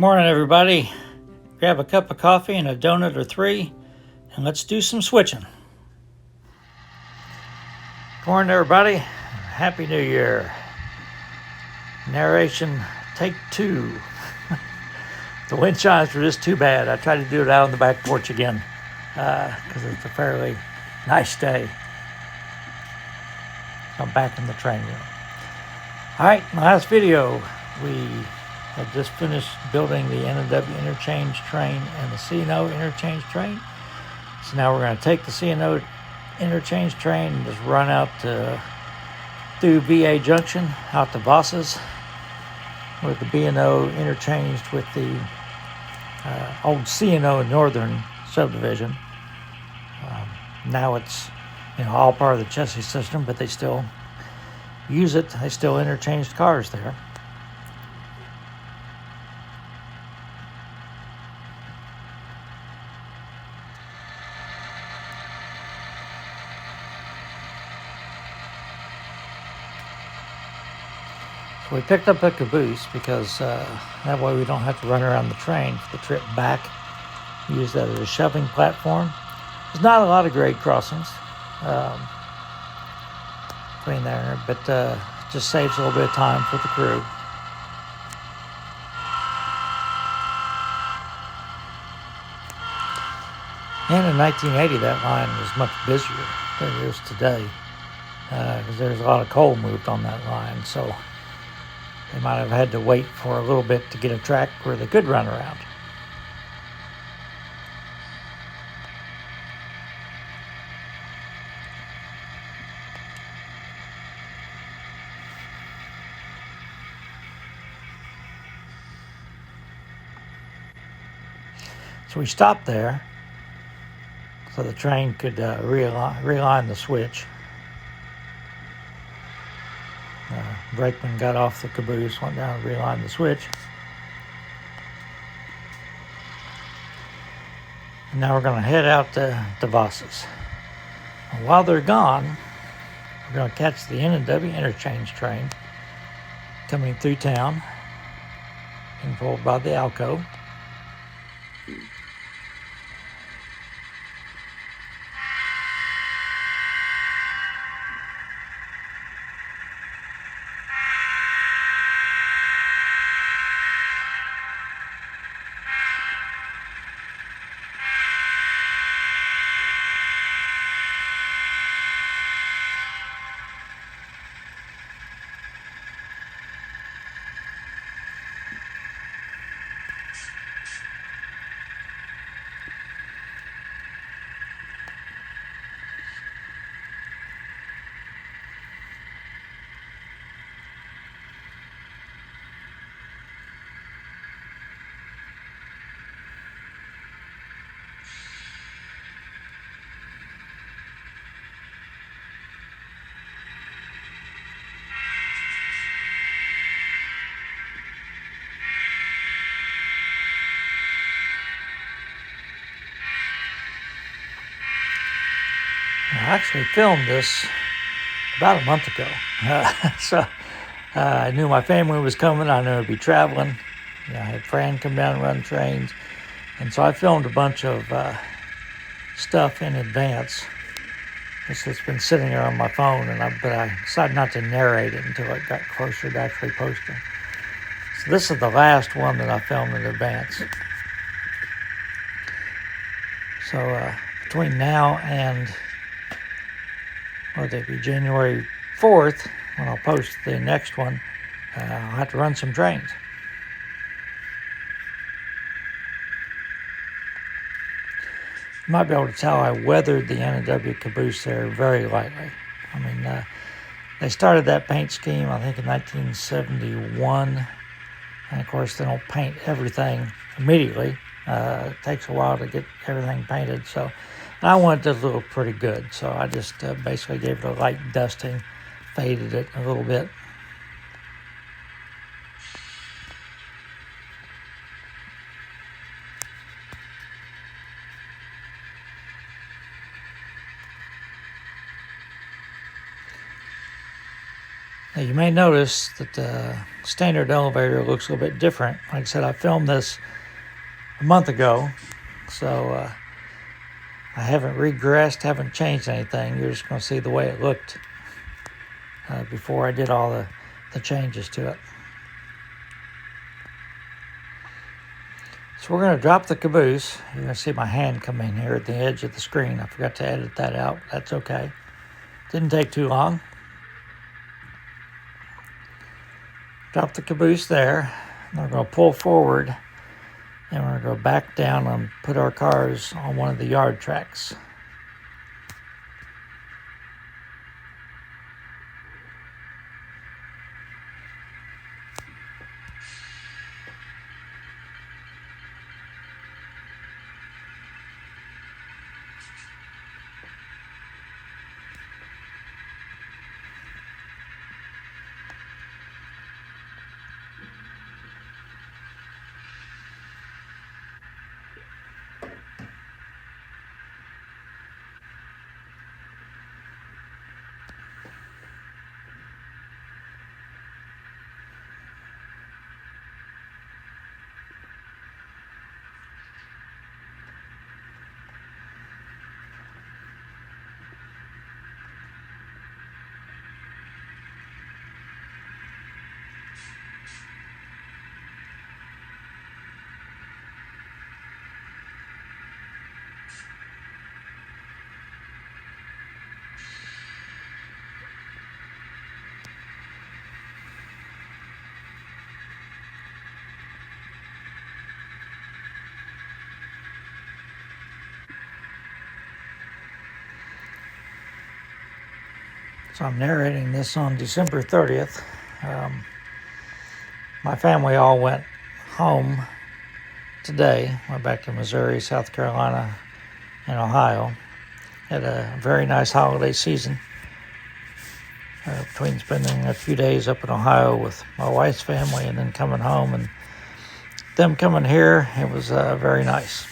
Morning, everybody. Grab a cup of coffee and a donut or three, and let's do some switching. Good morning, everybody. Happy New Year. Narration, take two. The wind chimes were just too bad. I tried to do it out on the back porch again because it's a fairly nice day. So I'm back in the train room. All right, my last video, we had just finished building the N&W interchange train and the C&O interchange train. So now we're going to take the C&O interchange train and just run out through VA Junction out to Vauces, with the B&O interchanged with the old C&O Northern subdivision. Now it's all part of the chassis system, but they still use it. They still interchanged cars there. So we picked up a caboose because that way we don't have to run around the train for the trip back. Use that as a shoving platform. There's not a lot of grade crossings between there, but just saves a little bit of time for the crew. And in 1980, that line was much busier than it is today because there's a lot of coal moved on that line. So they might have had to wait for a little bit to get a track where they could run around. So we stopped there so the train could realign the switch. Brakeman got off the caboose, went down and realigned the switch. And now we're going to head out to Vauces. And while they're gone, we're going to catch the N&W interchange train coming through town, controlled by the Alco. I actually filmed this about a month ago. So I knew my family was coming. I knew I'd be traveling. I had Fran come down and run trains. And so I filmed a bunch of stuff in advance. It's been sitting there on my phone, but I decided not to narrate it until it got closer to actually posting. So this is the last one that I filmed in advance. So between now and whether it be January 4th, when I'll post the next one, I'll have to run some trains. You might be able to tell I weathered the N&W caboose there very lightly. I mean, they started that paint scheme, I think, in 1971. And, of course, they don't paint everything immediately. It takes a while to get everything painted, so I wanted it to look pretty good, so I just basically gave it a light dusting, faded it a little bit. Now you may notice that standard elevator looks a little bit different. Like I said, I filmed this a month ago, so I haven't regressed, haven't changed anything. You're just going to see the way it looked before I did all the changes to it. So we're going to drop the caboose. You're going to see my hand come in here at the edge of the screen. I forgot to edit that out. That's okay. Didn't take too long. Drop the caboose there. And we're going to pull forward. And we're going to go back down and put our cars on one of the yard tracks. So I'm narrating this on December 30th. My family all went home today. Went back to Missouri, South Carolina, and Ohio. Had a very nice holiday season. Between spending a few days up in Ohio with my wife's family and then coming home and them coming here, it was very nice.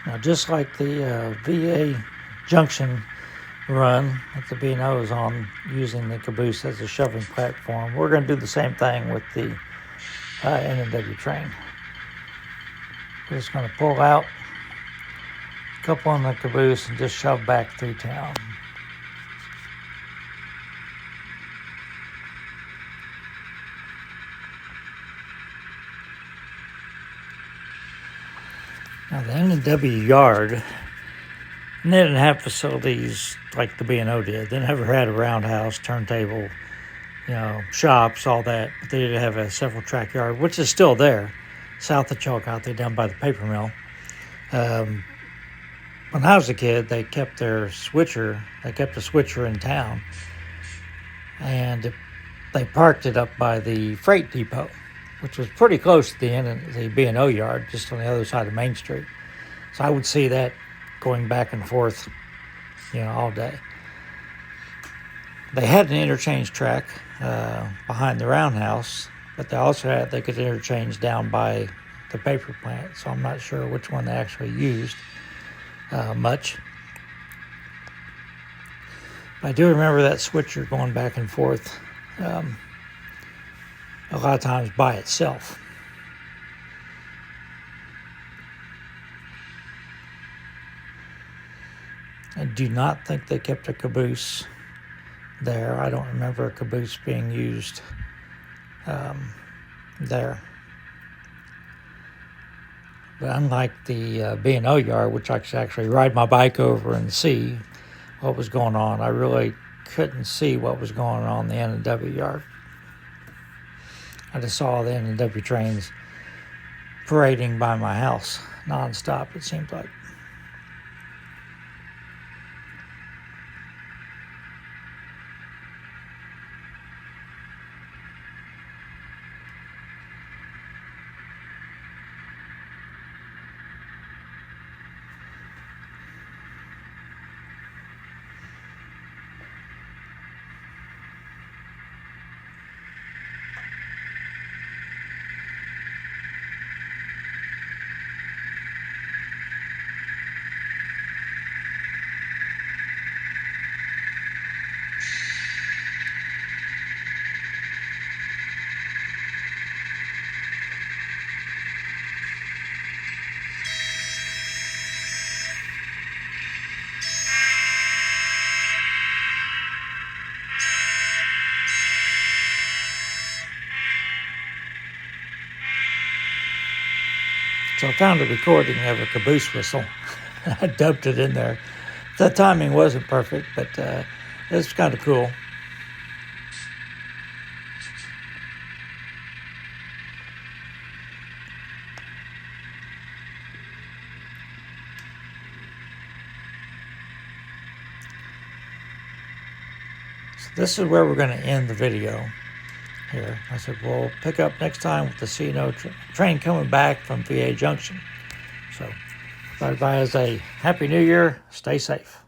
Now, just like the VA junction run that the B&O is on, using the caboose as a shoving platform, we're going to do the same thing with the N&W train. We're just going to pull out, couple on the caboose, and just shove back through town. Now, the N&W yard, they didn't have facilities like the B&O did. They never had a roundhouse, turntable, shops, all that. But they did have a several track yard, which is still there, south of Chillicothe, down by the paper mill. But when I was a kid, they kept a switcher in town, and they parked it up by the freight depot, which was pretty close to the end of the B&O yard, just on the other side of Main Street. So I would see that going back and forth, all day. They had an interchange track behind the roundhouse, but they could interchange down by the paper plant, so I'm not sure which one they actually used much. But I do remember that switcher going back and forth a lot of times by itself. I do not think they kept a caboose there. I don't remember a caboose being used there. But unlike the B&O yard, which I could actually ride my bike over and see what was going on, I really couldn't see what was going on in the N&W yard. I just saw the N&W trains parading by my house nonstop, it seemed like. So I found a recording of a caboose whistle. I dubbed it in there. The timing wasn't perfect, but it was kind of cool. So this is where we're going to end the video here. I said, we'll pick up next time with the C&O train coming back from VA Junction. So everybody has a Happy New Year. Stay safe.